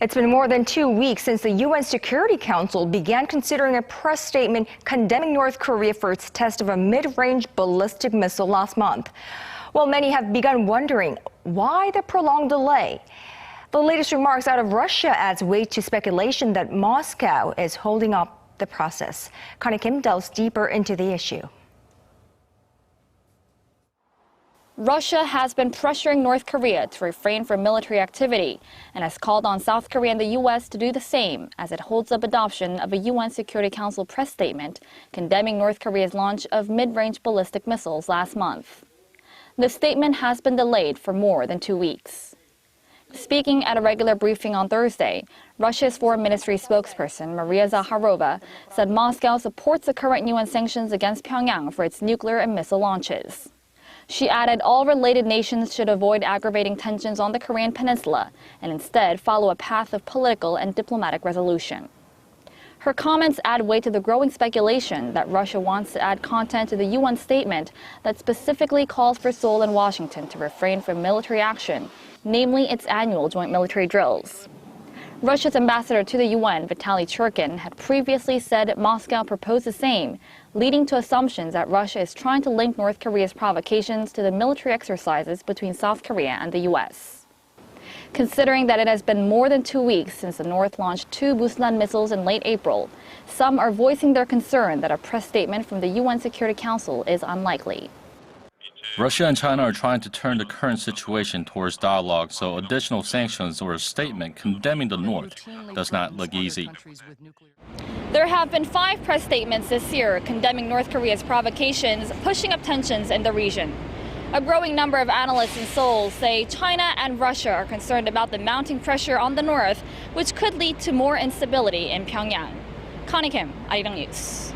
It's been more than 2 weeks since the UN Security Council began considering a press statement condemning North Korea for its test of a mid-range ballistic missile last month. Well, many have begun wondering why the prolonged delay. The latest remarks out of Russia adds weight to speculation that Moscow is holding up the process. Connie Kim delves deeper into the issue. Russia has been pressuring North Korea to refrain from military activity and has called on South Korea and the U.S. to do the same as it holds up adoption of a UN Security Council press statement condemning North Korea's launch of mid-range ballistic missiles last month. The statement has been delayed for more than 2 weeks. Speaking at a regular briefing on Thursday, Russia's Foreign Ministry spokesperson Maria Zakharova said Moscow supports the current UN sanctions against Pyongyang for its nuclear and missile launches. She added all related nations should avoid aggravating tensions on the Korean peninsula and instead follow a path of political and diplomatic resolution. Her comments add weight to the growing speculation that Russia wants to add content to the UN statement that specifically calls for Seoul and Washington to refrain from military action, namely its annual joint military drills. Russia's ambassador to the UN, Vitaly Churkin, had previously said Moscow proposed the same, leading to assumptions that Russia is trying to link North Korea's provocations to the military exercises between South Korea and the U.S. Considering that it has been more than 2 weeks since the North launched 2 Busan missiles in late April, some are voicing their concern that a press statement from the UN Security Council is unlikely. Russia and China are trying to turn the current situation towards dialogue, so additional sanctions or a statement condemning the North does not look easy. There have been 5 press statements this year condemning North Korea's provocations, pushing up tensions in the region. A growing number of analysts in Seoul say China and Russia are concerned about the mounting pressure on the North, which could lead to more instability in Pyongyang. Connie Kim, Arirang News.